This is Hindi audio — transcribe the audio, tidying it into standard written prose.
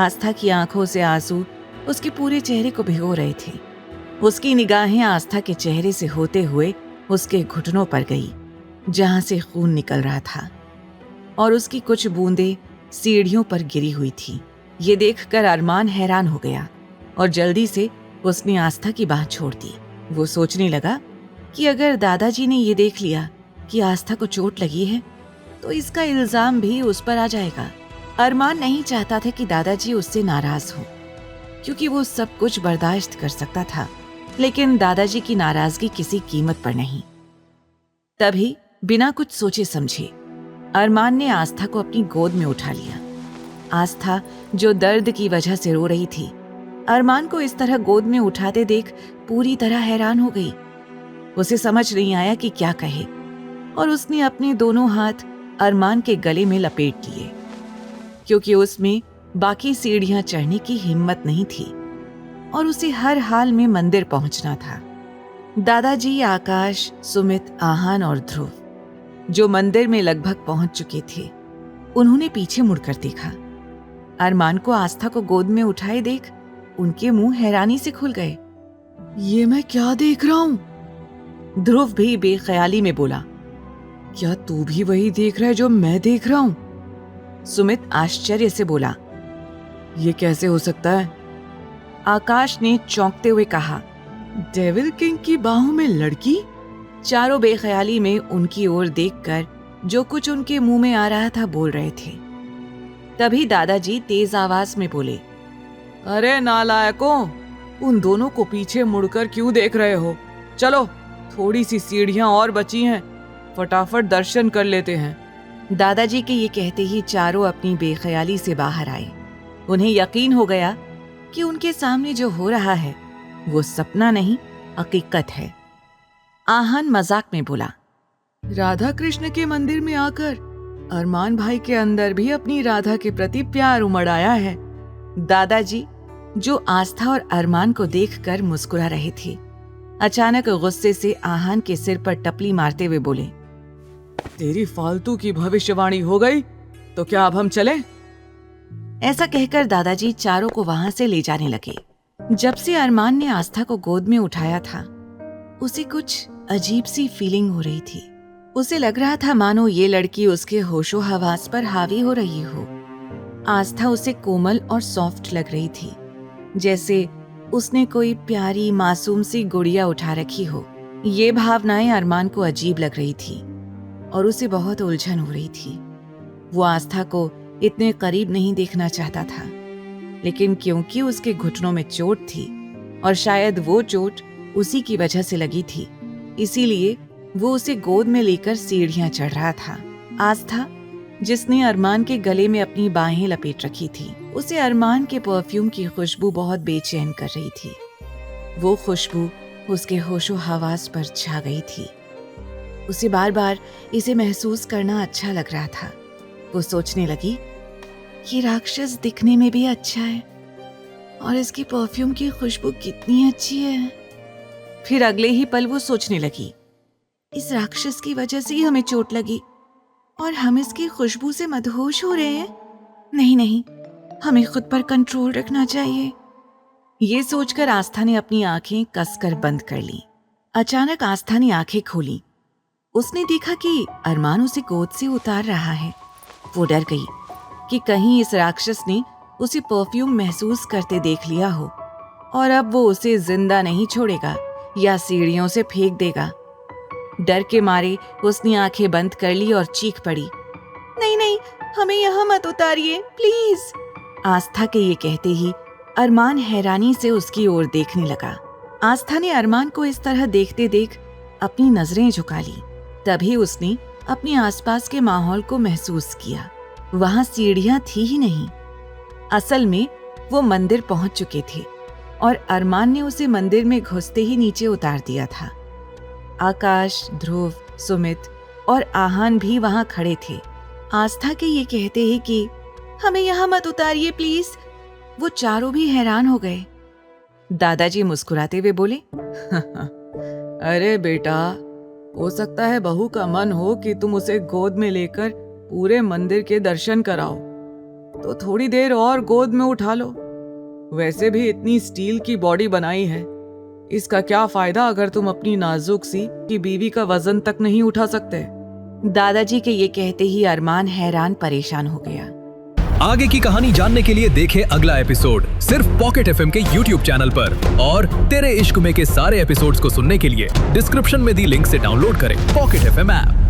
आस्था की आंखों से आंसू उसके पूरे चेहरे को भिगो रहे थे। उसकी निगाहें आस्था के चेहरे से होते हुए उसके घुटनों पर गई, जहां से खून निकल रहा था, और उसकी कुछ बूंदें सीढ़ियों पर गिरी हुई थी। ये देखकर अरमान हैरान हो गया और जल्दी से उसने आस्था की बाह छोड़ दी। वो सोचने लगा कि अगर दादाजी ने ये देख लिया कि आस्था को चोट लगी है तो इसका इल्जाम भी उस पर आ जाएगा। अरमान नहीं चाहता था कि दादाजी उससे नाराज हो, क्योंकि वो सब कुछ बर्दाश्त कर सकता था, लेकिन दादाजी की नाराजगी किसी कीमत पर नहीं। तभी बिना कुछ सोचे समझे अरमान ने आस्था को अपनी गोद में उठा लिया। आस्था जो दर्द की वजह से रो रही थी, अरमान को इस तरह गोद में उठाते देख पूरी तरह हैरान हो गई। उसे समझ नहीं आया कि क्या कहे, और उसने अपने दोनों हाथ अरमान के गले में लपेट लिए, क्योंकि उसमें बाकी सीढ़ियां चढ़ने की हिम्मत नहीं थी और उसे हर हाल में मंदिर पहुंचना था। दादाजी, आकाश, सुमित, आहान और ध्रुव जो मंदिर में लगभग पहुंच चुके थे, उन्होंने पीछे मुड़कर देखा। अरमान को आस्था को गोद में उठाए देख उनके मुंह हैरानी से खुल गए। ये मैं क्या देख रहा हूं? ध्रुव भी बेख्याली में बोला, क्या तू भी वही देख रहा है जो मैं देख रहा हूं? सुमित आश्चर्य से बोला, ये कैसे हो सकता है? आकाश ने चौंकते हुए कहा, डेविल किंग की बाहों में लड़की? चारों बेख्याली में उनकी ओर देखकर जो कुछ उनके मुंह में आ रहा था बोल रहे थे। तभी दादाजी तेज आवाज में बोले, अरे नालायकों, उन दोनों को पीछे मुड़कर क्यों देख रहे हो? चलो, थोड़ी सी सीढ़ियां और बची हैं, फटाफट दर्शन कर लेते हैं। दादाजी के ये कहते ही चारों अपनी बेख्याली से बाहर आए। उन्हें यकीन हो गया कि उनके सामने जो हो रहा है वो सपना नहीं, हकीकत है। आहान मजाक में बोला, राधा कृष्ण के मंदिर में आकर अरमान भाई के अंदर भी अपनी राधा के प्रति प्यार उमड़ आया है। दादाजी, जो आस्था और अरमान को देखकर मुस्कुरा रहे थे, अचानक गुस्से से आहान के सिर पर टपली मारते हुए बोले, तेरी फालतू की भविष्यवाणी हो गई, तो क्या अब हम चलें? ऐसा कहकर दादाजी चारों को वहां से ले जाने लगे। जब से अरमान ने आस्था को गोद में उठाया था, उसे कुछ अजीब सी फीलिंग हो रही थी। उसे लग रहा था मानो ये लड़की उसके होशो हवास पर हावी हो रही हो। आस्था उसे कोमल और सॉफ्ट लग रही थी, जैसे उसने कोई प्यारी मासूम सी गुड़िया उठा रखी हो। ये भावनाएं अरमान को अजीब लग रही थी और उसे बहुत उलझन हो रही थी। वो आस्था को इतने करीब नहीं देखना चाहता था, लेकिन क्योंकि उसके घुटनों में चोट थी और शायद वो चोट उसी की वजह से लगी थी, इसीलिए वो उसे गोद में लेकर सीढ़ियां चढ़ रहा था। आस्था, जिसने अरमान के गले में अपनी बाहें लपेट रखी थी, उसे अरमान के परफ्यूम की खुशबू बहुत बेचैन कर रही थी। वो खुशबू उसके होशो हवास पर छा गई थी। उसे बार बार इसे महसूस करना अच्छा लग रहा था। वो सोचने लगी, ये राक्षस दिखने में भी अच्छा है और इसकी परफ्यूम की खुशबू कितनी अच्छी है। फिर अगले ही पल वो सोचने लगी, इस राक्षस की वजह से ही हमें चोट लगी और हम इसकी खुशबू से मदहोश हो रहे हैं। नहीं नहीं, हमें खुद पर कंट्रोल रखना चाहिए। ये सोचकर आस्था ने अपनी आंखें कसकर बंद कर ली। अचानक आस्था ने आंखें खोली। उसने देखा कि अरमान उसे गोद से उतार रहा है। वो डर गई कि कहीं इस राक्षस ने उसे परफ्यूम महसूस करते देख लिया हो और अब वो उसे जिंदा नहीं छोड़ेगा या सीढ़ियों से फेंक देगा। डर के मारे उसने आंखें बंद कर ली और चीख पड़ी, नहीं नहीं, हमें यहाँ मत उतारिए प्लीज। आस्था के ये कहते ही अरमान हैरानी से उसकी ओर देखने लगा। आस्था ने अरमान को इस तरह देखते देख अपनी नजरें झुका ली। तभी उसने अपने आसपास के माहौल को महसूस किया। वहां सीढ़ियां थी ही नहीं। असल में वो मंदिर पहुंच चुके थे और अरमान ने उसे मंदिर में घुसते ही नीचे उतार दिया था। आकाश, ध्रुव, सुमित और आहान भी वहां खड़े थे। आस्था के ये कहते ही कि हमें यहाँ मत उतारिए प्लीज, वो चारों भी हैरान हो गए। दादाजी मुस्कुराते हुए बोले, अरे बेटा, हो सकता है बहू का मन हो कि तुम उसे गोद में लेकर पूरे मंदिर के दर्शन कराओ। तो थोड़ी देर और गोद में उठा लो। वैसे भी इतनी स्टील की बॉडी बनाई है, इसका क्या फायदा अगर तुम अपनी नाजुक सी की बीवी का वजन तक नहीं उठा सकते। दादाजी के ये कहते ही अरमान हैरान परेशान हो गया। आगे की कहानी जानने के लिए देखें अगला एपिसोड सिर्फ पॉकेट एफएम के YouTube चैनल पर, और तेरे इश्क में के सारे एपिसोड्स को सुनने के लिए डिस्क्रिप्शन में दी लिंक से डाउनलोड करें पॉकेट एफएम ऐप।